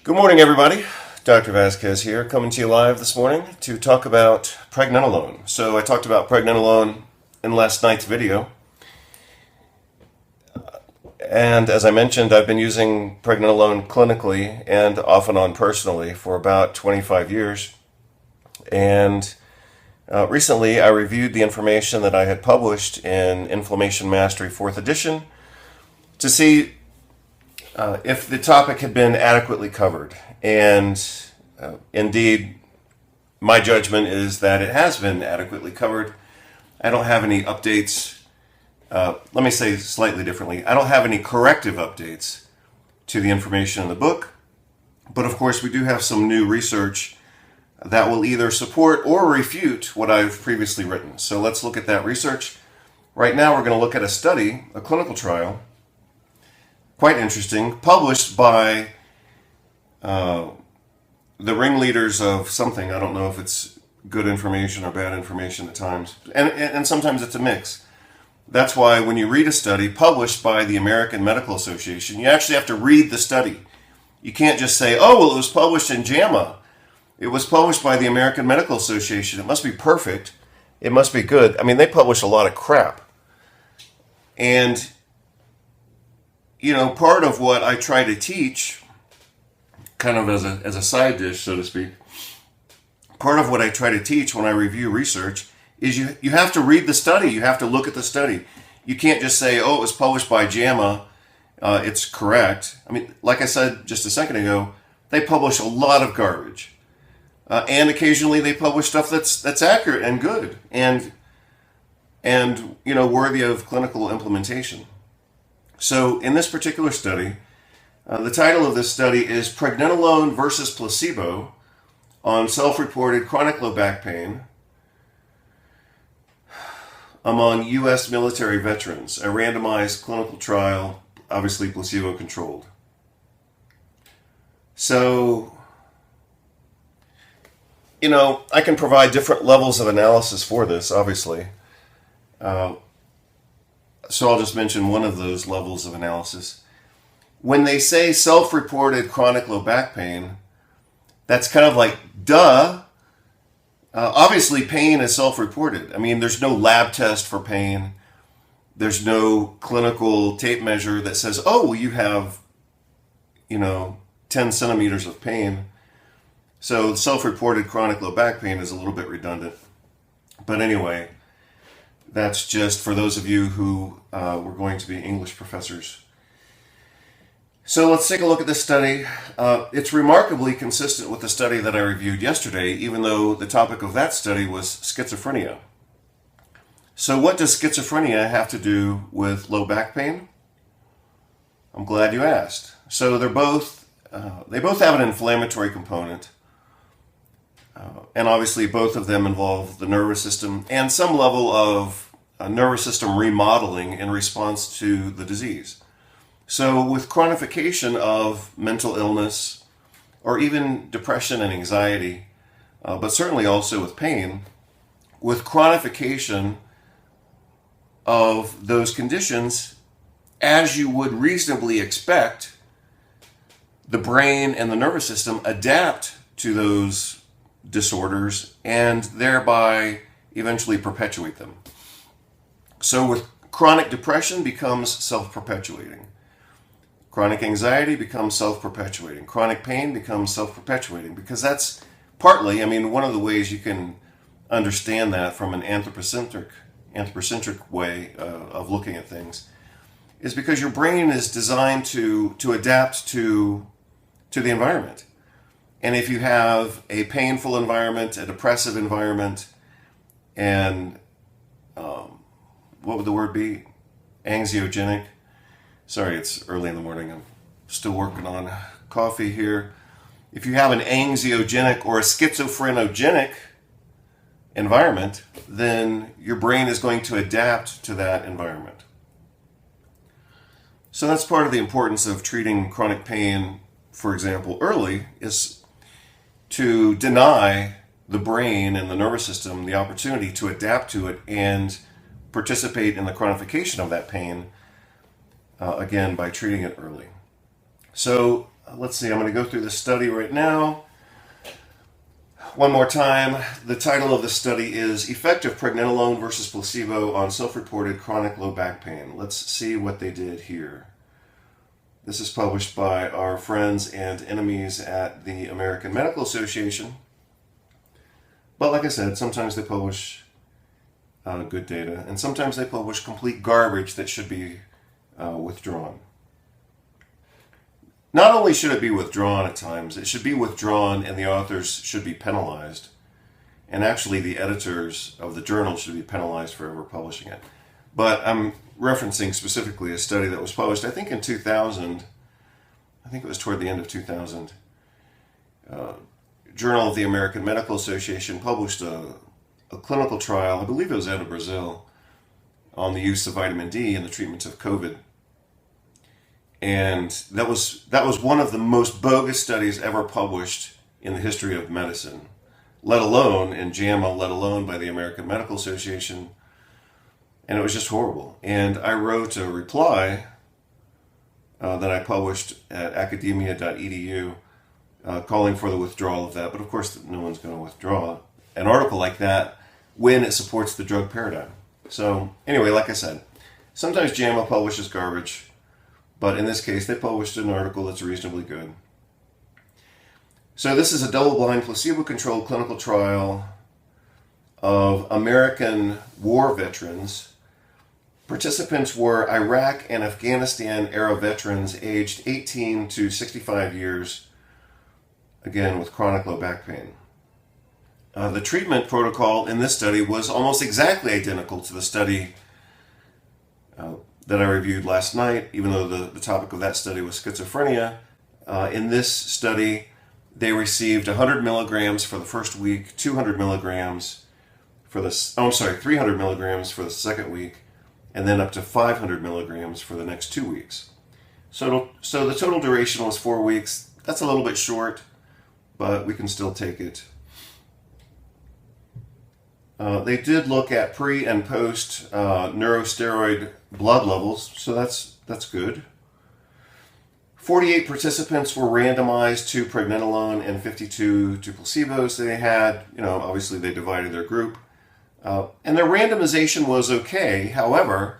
Good morning, everybody. Dr. Vasquez here, coming to you live this morning to talk about pregnenolone. So I talked about pregnenolone in last night's video. And as I mentioned, I've been using pregnenolone clinically and off and on personally for about 25 years. And recently I reviewed the information that I had published in Inflammation Mastery 4th edition to see if the topic had been adequately covered. And indeed, my judgment is that it has been adequately covered. I don't have any updates. Let me say slightly differently. I don't have any corrective updates to the information in the book. But of course, we do have some new research that will either support or refute what I've previously written. So let's look at that research. Right now, we're going to look at a study, a clinical trial, quite interesting, published by the ringleaders of something. I don't know if it's good information or bad information at times. And sometimes it's a mix. That's why when you read a study published by the American Medical Association, you actually have to read the study. You can't just say, oh, well, it was published in JAMA. It was published by the American Medical Association. It must be perfect. It must be good. I mean, they publish a lot of crap. And you know, part of what I try to teach, kind of as a side dish, so to speak, part of what I try to teach when I review research is you have to read the study. You have to look at the study. You can't just say, oh, it was published by JAMA, it's correct. I mean, like I said just a second ago, they publish a lot of garbage. And occasionally they publish stuff that's accurate and good and you know, worthy of clinical implementation. So in this particular study, the title of this study is Pregnenolone versus Placebo on Self-Reported Chronic Low Back Pain among U.S. military veterans, a randomized clinical trial, obviously placebo-controlled. So, you know, I can provide different levels of analysis for this, obviously. So I'll just mention one of those levels of analysis. When they say self-reported chronic low back pain, that's kind of like, duh. Obviously, pain is self-reported. I mean, there's no lab test for pain. There's no clinical tape measure that says, oh, well, you have, you know, 10 centimeters of pain. So self-reported chronic low back pain is a little bit redundant. But anyway, that's just for those of you who were going to be English professors. So let's take a look at this study. It's remarkably consistent with the study that I reviewed yesterday, even though the topic of that study was schizophrenia. So what does schizophrenia have to do with low back pain? I'm glad you asked. So they both have an inflammatory component. And obviously both of them involve the nervous system and some level of nervous system remodeling in response to the disease. So with chronification of mental illness or even depression and anxiety, but certainly also with pain, with chronification of those conditions, as you would reasonably expect, the brain and the nervous system adapt to those disorders and thereby eventually perpetuate them. So with chronic depression becomes self-perpetuating. Chronic anxiety becomes self-perpetuating. Chronic pain becomes self-perpetuating because that's partly, I mean, one of the ways you can understand that from an anthropocentric way of looking at things is because your brain is designed to adapt to the environment. And if you have a painful environment, a depressive environment, and what would the word be? Anxiogenic. Sorry, it's early in the morning. I'm still working on coffee here. If you have an anxiogenic or a schizophrenogenic environment, then your brain is going to adapt to that environment. So that's part of the importance of treating chronic pain, for example, early, is to deny the brain and the nervous system the opportunity to adapt to it and participate in the chronification of that pain, again, by treating it early. So let's see, I'm going to go through the study right now. One more time, the title of the study is Effect of Pregnenolone versus Placebo on Self-Reported Chronic Low Back Pain. Let's see what they did here. This is published by our friends and enemies at the American Medical Association. But like I said, sometimes they publish good data, and sometimes they publish complete garbage that should be withdrawn. Not only should it be withdrawn at times, it should be withdrawn and the authors should be penalized. And actually the editors of the journal should be penalized for ever publishing it. But I'm referencing specifically a study that was published, I think in 2000, I think it was toward the end of 2000. Journal of the American Medical Association published a clinical trial, I believe it was out of Brazil, on the use of vitamin D in the treatment of COVID. And that was one of the most bogus studies ever published in the history of medicine, let alone in JAMA, let alone by the American Medical Association. And it was just horrible. And I wrote a reply that I published at academia.edu calling for the withdrawal of that. But of course, no one's going to withdraw an article like that when it supports the drug paradigm. So anyway, like I said, sometimes JAMA publishes garbage. But in this case, they published an article that's reasonably good. So this is a double-blind, placebo-controlled clinical trial of American war veterans. Participants were Iraq and Afghanistan era veterans aged 18 to 65 years, again with chronic low back pain. The treatment protocol in this study was almost exactly identical to the study that I reviewed last night, even though the topic of that study was schizophrenia. In this study, they received 100 milligrams for the first week, 200 milligrams for the, 300 milligrams for the second week, and then up to 500 milligrams for the next 2 weeks. So the total duration was 4 weeks. That's a little bit short, but we can still take it. They did look at pre and post neurosteroid blood levels, so that's good. 48 participants were randomized to pregnenolone and 52 to placebo. So they had, obviously they divided their group. And their randomization was okay. However,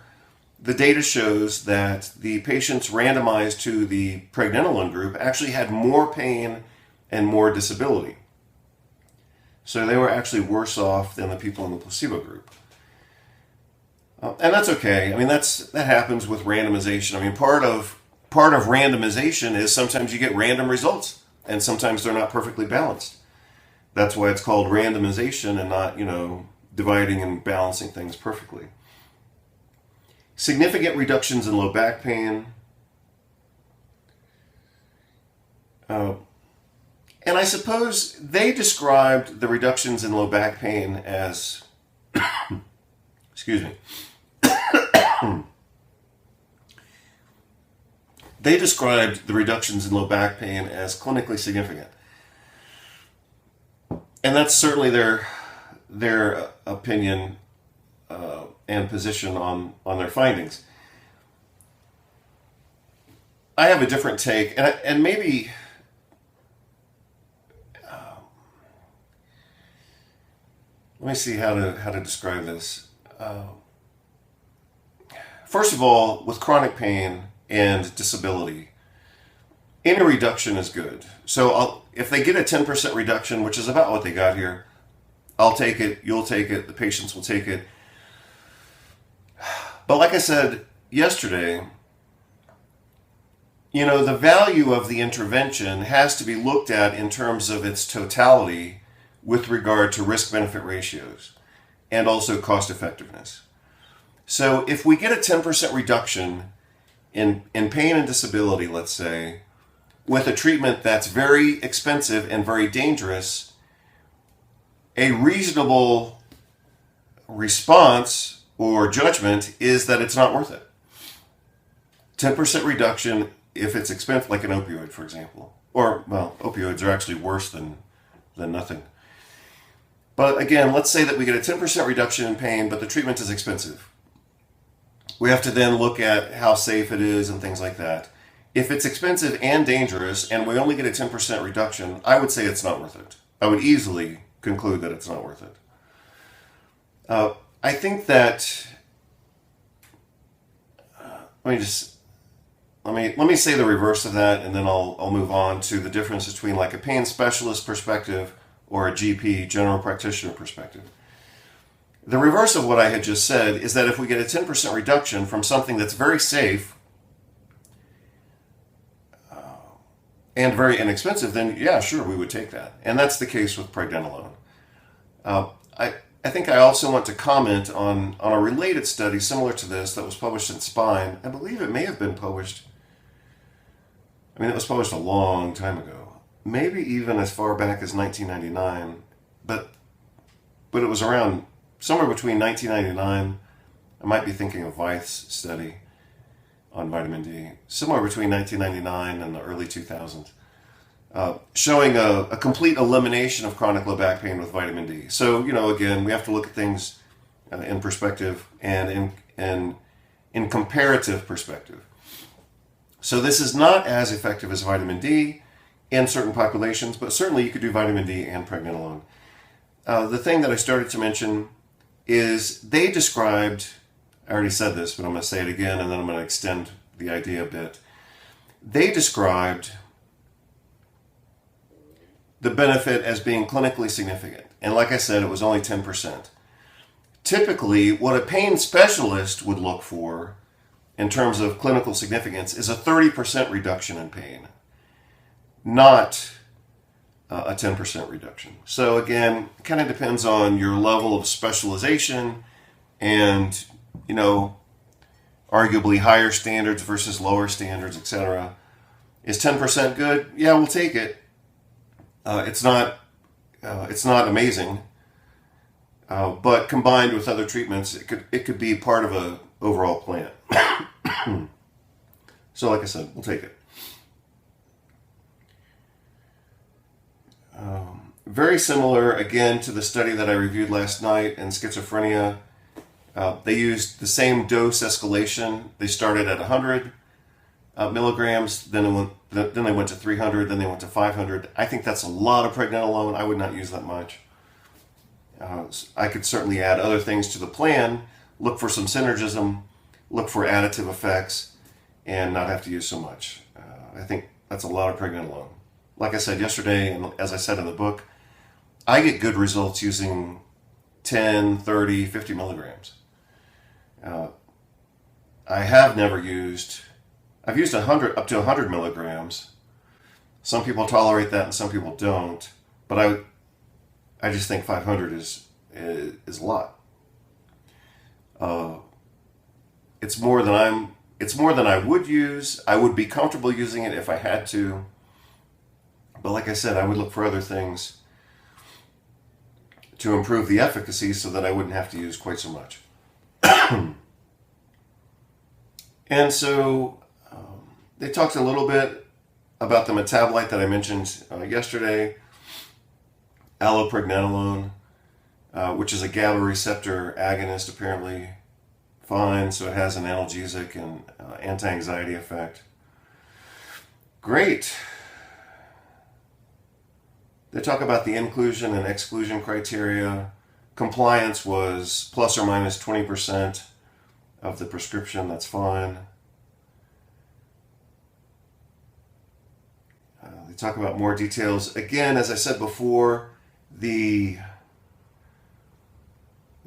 the data shows that the patients randomized to the pregnenolone group actually had more pain and more disability. So they were actually worse off than the people in the placebo group. And that's okay. I mean, that happens with randomization. I mean, part of randomization is sometimes you get random results, and sometimes they're not perfectly balanced. That's why it's called randomization and not, dividing and balancing things perfectly. Significant reductions in low back pain. And I suppose they described the reductions in low back pain as, excuse me, they described the reductions in low back pain as clinically significant. And that's certainly their opinion and position on their findings. I have a different take, and maybe let me see how to describe this. First of all, with chronic pain and disability, any reduction is good. So if they get a 10% reduction, which is about what they got here, I'll take it, you'll take it, the patients will take it. But like I said yesterday, the value of the intervention has to be looked at in terms of its totality with regard to risk-benefit ratios and also cost-effectiveness. So if we get a 10% reduction in pain and disability, let's say, with a treatment that's very expensive and very dangerous, a reasonable response or judgment is that it's not worth it. 10% reduction if it's expensive, like an opioid, for example. Or, well, opioids are actually worse than nothing. But again, let's say that we get a 10% reduction in pain, but the treatment is expensive. We have to then look at how safe it is and things like that. If it's expensive and dangerous and we only get a 10% reduction, I would say it's not worth it. I would easily conclude that it's not worth it. I think that let me say the reverse of that, and then I'll move on to the difference between like a pain specialist perspective or a GP, general practitioner perspective. The reverse of what I had just said is that if we get a 10% reduction from something that's very safe and very inexpensive, then yeah, sure, we would take that. And that's the case with pregnenolone. I think I also want to comment on a related study similar to this that was published in Spine. I believe it may have been published, it was published a long time ago, maybe even as far back as 1999, but it was around somewhere between 1999, I might be thinking of Weiss study on vitamin D, somewhere between 1999 and the early 2000s. Showing a complete elimination of chronic low back pain with vitamin D. So, again, we have to look at things in perspective and in comparative perspective. So this is not as effective as vitamin D in certain populations, but certainly you could do vitamin D and pregnenolone. The thing that I started to mention is they described, I already said this, but I'm going to say it again, and then I'm going to extend the idea a bit. They described the benefit as being clinically significant. And like I said, it was only 10%. Typically, what a pain specialist would look for in terms of clinical significance is a 30% reduction in pain, not a 10% reduction. So again, it kind of depends on your level of specialization and, arguably higher standards versus lower standards, etc. Is 10% good? Yeah, we'll take it. It's not amazing, but combined with other treatments, it could be part of a overall plan. So, like I said, we'll take it. Very similar, again, to the study that I reviewed last night in schizophrenia. They used the same dose escalation. They started at 100 milligrams, then they went to 300, then they went to 500. I think that's a lot of pregnenolone. I would not use that much. I could certainly add other things to the plan, look for some synergism, look for additive effects, and not have to use so much. I think that's a lot of pregnenolone. Like I said yesterday, and as I said in the book, I get good results using 10, 30, 50 milligrams. I've used 100 up to 100 milligrams. Some people tolerate that and some people don't. But I just think 500 is a lot. It's more than I would use. I would be comfortable using it if I had to. But like I said, I would look for other things to improve the efficacy so that I wouldn't have to use quite so much. And so they talked a little bit about the metabolite that I mentioned yesterday, allopregnenolone, which is a GABA receptor agonist, apparently. Fine, so it has an analgesic and anti-anxiety effect. Great. They talk about the inclusion and exclusion criteria. Compliance was plus or minus 20% of the prescription. That's fine. They talk about more details. Again, as I said before, the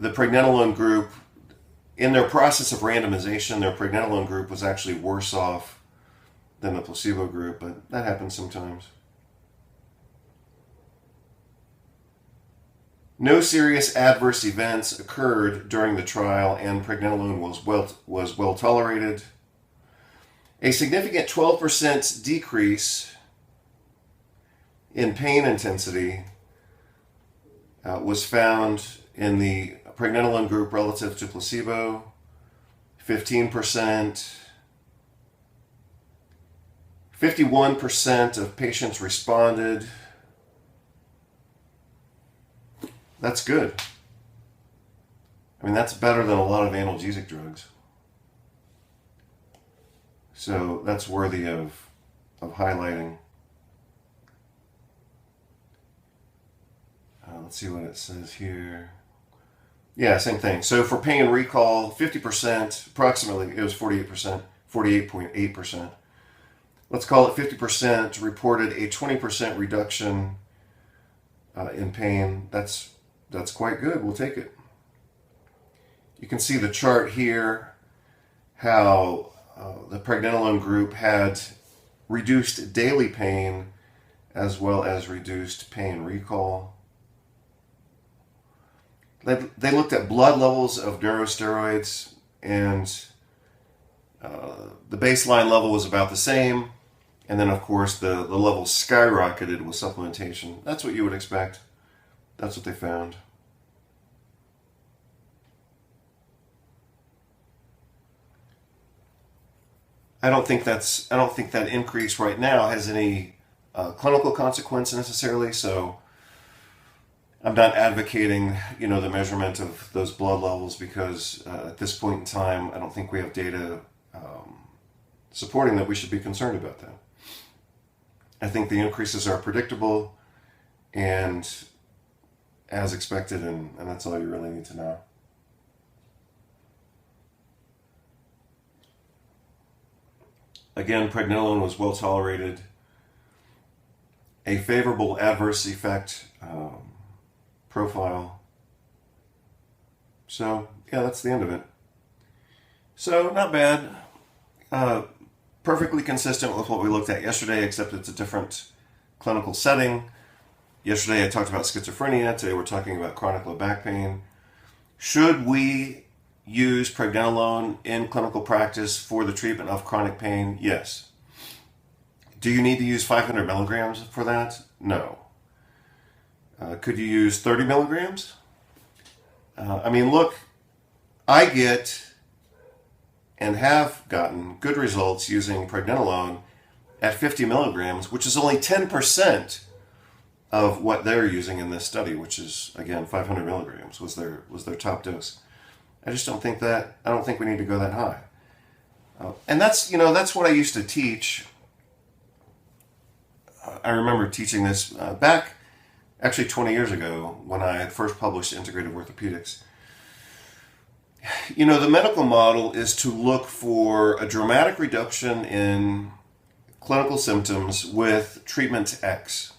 pregnenolone group, in their process of randomization, their pregnenolone group was actually worse off than the placebo group, but that happens sometimes. No serious adverse events occurred during the trial, and pregnenolone was well tolerated. A significant 12% decrease in pain intensity was found in the pregnenolone group relative to placebo. 15%. 51% of patients responded. That's good. That's better than a lot of analgesic drugs. So that's worthy of highlighting. Let's see what it says here. Yeah, same thing. So for pain recall, 50%, approximately, it was 48%, 48.8%. Let's call it 50% reported a 20% reduction in pain. That's quite good. We'll take it. You can see the chart here, how the pregnenolone group had reduced daily pain as well as reduced pain recall. They looked at blood levels of neurosteroids, and the baseline level was about the same. And then, of course, the level skyrocketed with supplementation. That's what you would expect. That's what they found. I don't think that increase right now has any clinical consequence necessarily. So I'm not advocating, the measurement of those blood levels, because at this point in time, I don't think we have data supporting that we should be concerned about that. I think the increases are predictable and as expected, and that's all you really need to know. Again, pregnenolone was well tolerated. A favorable adverse effect profile. So, yeah, that's the end of it. So, not bad. Perfectly consistent with what we looked at yesterday, except it's a different clinical setting. Yesterday I talked about schizophrenia. Today we're talking about chronic low back pain. Should we use pregnenolone in clinical practice for the treatment of chronic pain? Yes. Do you need to use 500 milligrams for that? No. Could you use 30 milligrams? Look, I get and have gotten good results using pregnenolone at 50 milligrams, which is only 10% of what they're using in this study, which is, again, 500 milligrams was their top dose. I just don't think we need to go that high. And that's what I used to teach. I remember teaching this back actually 20 years ago when I had first published Integrative Orthopedics. The medical model is to look for a dramatic reduction in clinical symptoms with treatment X.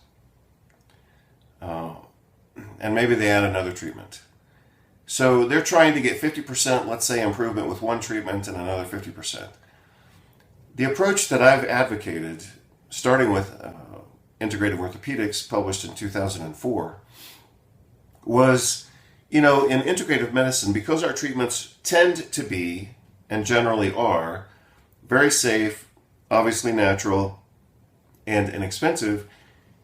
And maybe they add another treatment. So they're trying to get 50%, let's say, improvement with one treatment and another 50%. The approach that I've advocated, starting with Integrative Orthopedics, published in 2004, was, in integrative medicine, because our treatments tend to be, and generally are, very safe, obviously natural, and inexpensive,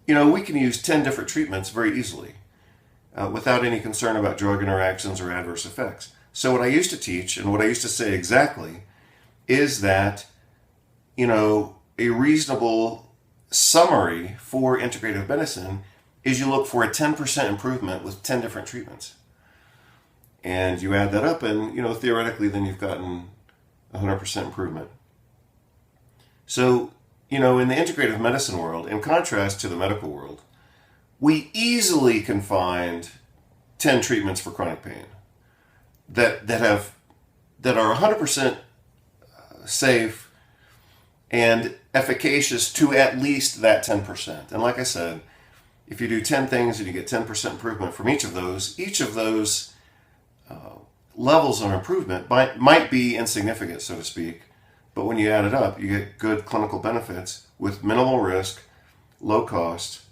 we can use 10 different treatments very easily without any concern about drug interactions or adverse effects. So what I used to teach, and what I used to say exactly, is that, a reasonable summary for integrative medicine is you look for a 10% improvement with 10 different treatments. And you add that up and, theoretically, then you've gotten 100% improvement. So, in the integrative medicine world, in contrast to the medical world, we easily can find 10 treatments for chronic pain that are 100% safe and efficacious to at least that 10%. And like I said, if you do 10 things and you get 10% improvement from each of those levels of improvement might be insignificant, so to speak, but when you add it up, you get good clinical benefits with minimal risk, low cost,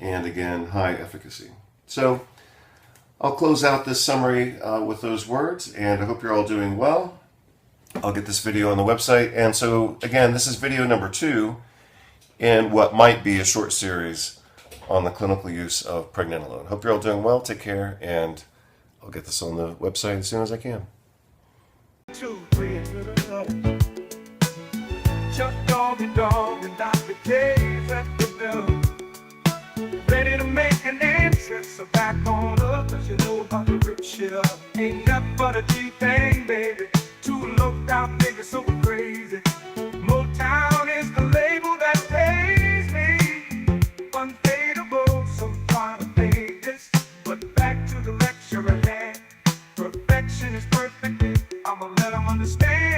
and again, high efficacy. So I'll close out this summary with those words, and I hope you're all doing well. I'll get this video on the website. And so again, this is video number 2 in what might be a short series on the clinical use of pregnenolone. Hope you're all doing well. Take care, and I'll get this on the website as soon as I can. 2, 3, Chuck dog and Dr. K's at the bell, ready to make an entrance. So back on up, 'cause you know about the rich shit up. Ain't nothing but a G thing, baby. 2 low down niggas so crazy. I'ma let them understand.